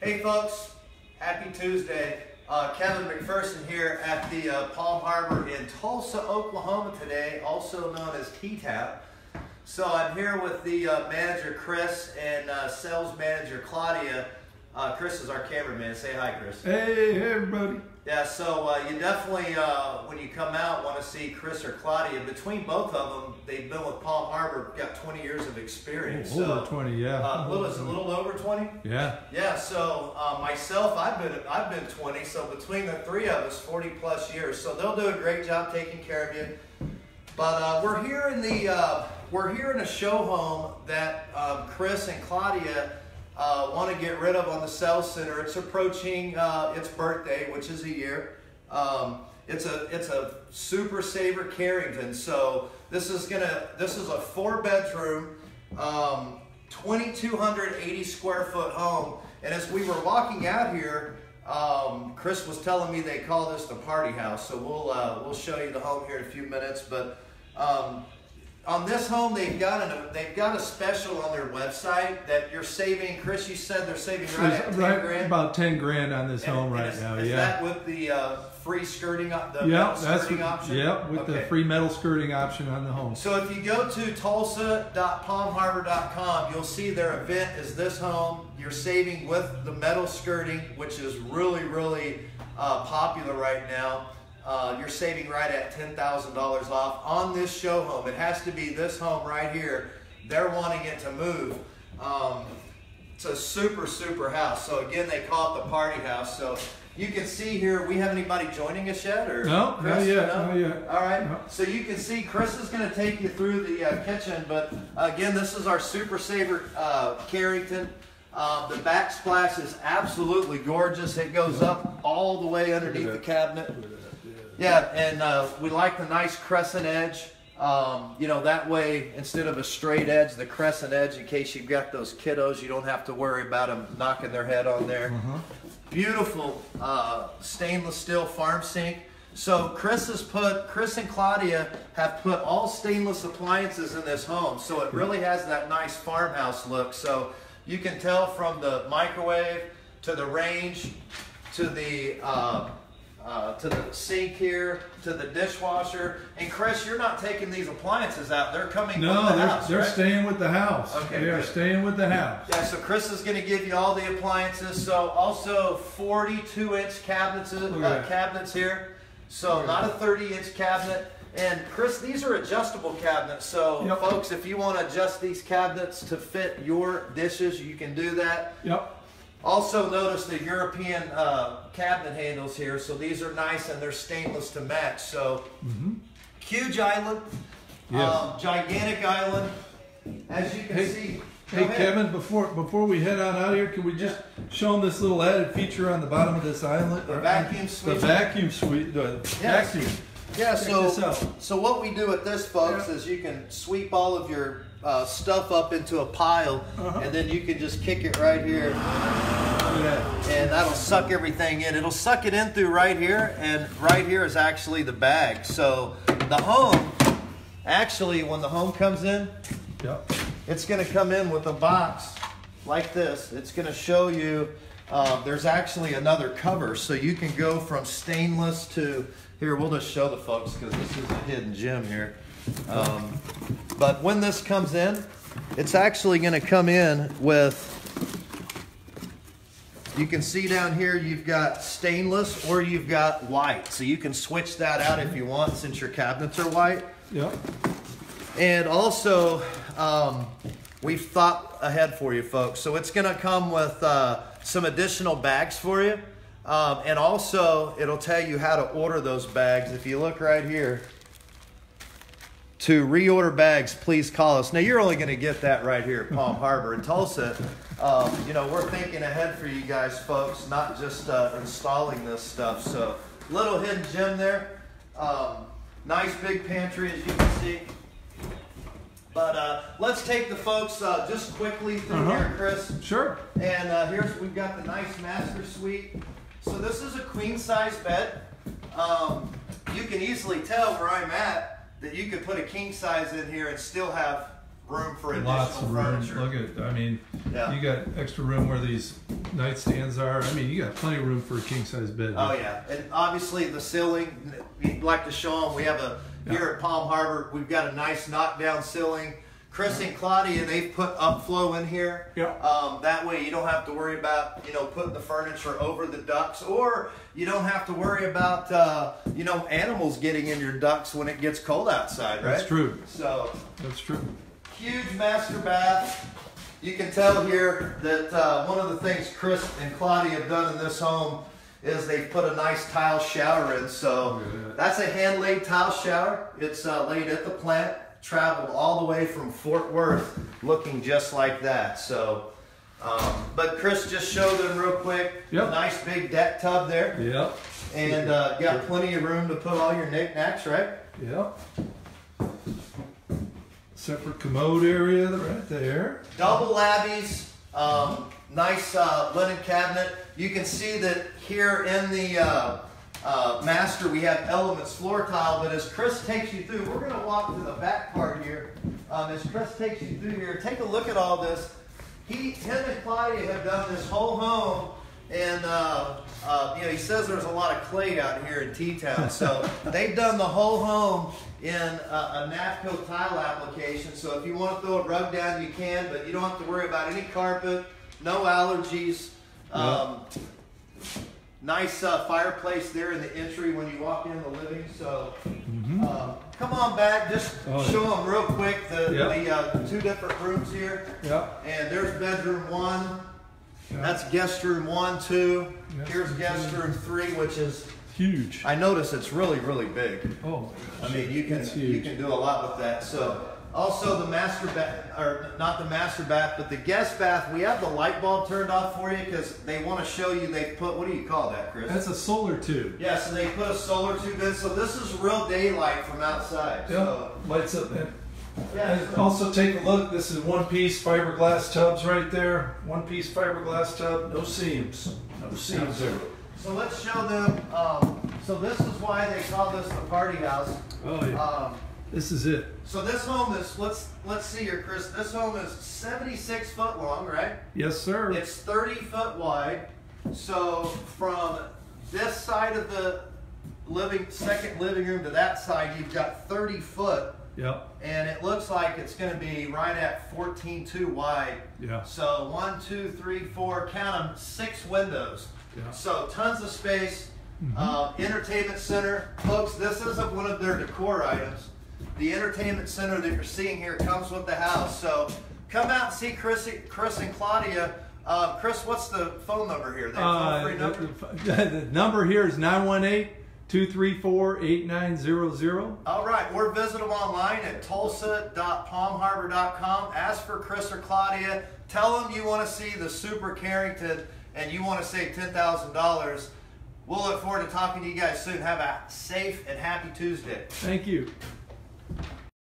Hey folks, happy Tuesday. Kevin McPherson here at the Palm Harbor in Tulsa, Oklahoma today, also known as T-Tap. So I'm here with the manager Chris and sales manager Claudia. Chris is our cameraman. Say hi, Chris. Hey everybody. Yeah, so you definitely, when you come out, want to see Chris or Claudia. Between both of them, they've been with Palm Harbor, got 20 years of experience. Over 20, yeah. A little over 20? Yeah. Yeah, so myself, I've been 20, so between the three of us, 40 plus years. So they'll do a great job taking care of you. But we're here in a show home that Chris and Claudia want to get rid of on the sales center. It's approaching its birthday, which is a year. It's a Super Saver Carrington. So this is a 4-bedroom, 2,280 square foot home. And as we were walking out here, Chris was telling me they call this the party house. So we'll show you the home here in a few minutes. But on this home, they've got a special on their website that you're saving. Chris, you said they're saving right at 10 grand. About 10 grand on this home right now. Is that with the free skirting, metal skirting option? Yep, with the free metal skirting option on the home. So if you go to tulsa.palmharbor.com, you'll see their event is this home. You're saving with the metal skirting, which is really, really popular right now. You're saving right at $10,000 off on this show home. It has to be this home right here. They're wanting it to move. It's a super, super house. So again, they call it the party house. So you can see here, we have anybody joining us yet? Or no, Chris? not yet. No? Not yet. All right. No. So you can see Chris is going to take you through the kitchen. But again, this is our Super Saver Carrington. The backsplash is absolutely gorgeous. It goes up all the way underneath the cabinet. Yeah, and we like the nice crescent edge. You know, that way, instead of a straight edge, the crescent edge, in case you've got those kiddos, you don't have to worry about them knocking their head on there. Beautiful stainless steel farm sink. So Chris and Claudia have put all stainless appliances in this home, so it really has that nice farmhouse look. So you can tell from the microwave to the range to the sink here, to the dishwasher. And Chris, you're not taking these appliances out. They're coming with the house, they're right? staying with the house. Okay, they are staying with the house. Yeah, so Chris is going to give you all the appliances. So also 42-inch cabinets here. So not a 30-inch cabinet. And Chris, these are adjustable cabinets. So folks, if you want to adjust these cabinets to fit your dishes, you can do that. Yep. Also notice the European cabinet handles here, so these are nice and they're stainless to match. So huge island, gigantic island, as you can see. Hey Kevin, before we head on out here, can we just show them this little added feature on the bottom of this island? The vacuum suite. The vacuum suite. Vacuum. Yeah. So what we do with this, folks, is you can sweep all of your stuff up into a pile, and then you can just kick it right here, and that'll suck everything in. It'll suck it in through right here, and right here is actually the bag. So the home, actually, when the home comes in, it's going to come in with a box like this. It's going to show you there's actually another cover, so you can go from stainless to here. We'll just show the folks because this is a hidden gem here. But when this comes in, it's actually going to come in with, you can see down here you've got stainless or you've got white. So you can switch that out if you want since your cabinets are white. And also, we've thought ahead for you folks. So it's going to come with some additional bags for you. And also, it'll tell you how to order those bags. If you look right here, to reorder bags, please call us. Now, you're only going to get that right here at Palm Harbor in Tulsa. You know, we're thinking ahead for you guys, folks, not just installing this stuff. So, little hidden gem there. Nice big pantry, as you can see. But let's take the folks just quickly through here, Chris. Sure. And we've got the nice master suite. So this is a queen size bed. You can easily tell where I'm at that you could put a king size in here and still have room for additional Lots of room. furniture. Look at, I mean, you got extra room where these nightstands are. I mean, you got plenty of room for a king-size bed. Oh yeah, and obviously the ceiling, we'd like to show them, we have here at Palm Harbor, we've got a nice knockdown ceiling. Chris and Claudia, they've put upflow in here. Yeah. That way you don't have to worry about, putting the furniture over the ducts, or you don't have to worry about, animals getting in your ducts when it gets cold outside, right? That's true. So. That's true. Huge master bath. You can tell here that one of the things Chris and Claudia have done in this home is they've put a nice tile shower in. So that's a hand-laid tile shower. It's laid at the plant, traveled all the way from Fort Worth, looking just like that. So, but Chris just showed them real quick. Yep. A nice big deck tub there. Yep. And got plenty of room to put all your knickknacks, right? Yep. Separate commode area right there. Double labbies, nice linen cabinet. You can see that here in the master we have Elements floor tile, but as Chris takes you through, we're going to walk to the back part here. As Chris takes you through here, take a look at all this. Him and Claudia have done this whole home, and he says there's a lot of clay out here in T-Town, so they've done the whole home in a NAFCO tile application. So if you want to throw a rug down, you can, but you don't have to worry about any carpet, no allergies. Nice fireplace there in the entry when you walk in the living. So come on back, just show them real quick the two different rooms here. And there's bedroom 1. That's guest room 1, 2. Here's guest room 3, which is huge. I notice it's really, really big. Oh my gosh. I mean, you can do a lot with that. So also the master bath, or not the master bath, but the guest bath, we have the light bulb turned off for you because they want to show you they put, what do you call that, Chris? That's a solar tube. Yeah, so they put a solar tube in. So this is real daylight from outside. So lights up there. yeah, And also take a look, this is one-piece fiberglass tubs right there. One-piece fiberglass tub, no seams. No seams there. so let's show them. So this is why they call this the party house. Oh yeah. This is it. So this home is, let's see here, Chris. This home is 76 foot long, right? Yes, sir. It's 30 foot wide. So from this side of the second living room to that side, you've got 30 foot. Yep. And it looks like it's going to be right at 14.2 wide. Yeah. So 1, 2, 3, 4, count them, 6 windows. Yeah. So tons of space. Entertainment center. Folks, this isn't one of their decor items. The entertainment center that you're seeing here comes with the house. So come out and see Chris and Claudia. Chris, what's the phone number here? The number here is 918-234-8900. All right, or visit them online at tulsa.palmharbor.com. Ask for Chris or Claudia. Tell them you want to see the Super Carrington and you want to save $10,000. We'll look forward to talking to you guys soon. Have a safe and happy Tuesday. Thank you.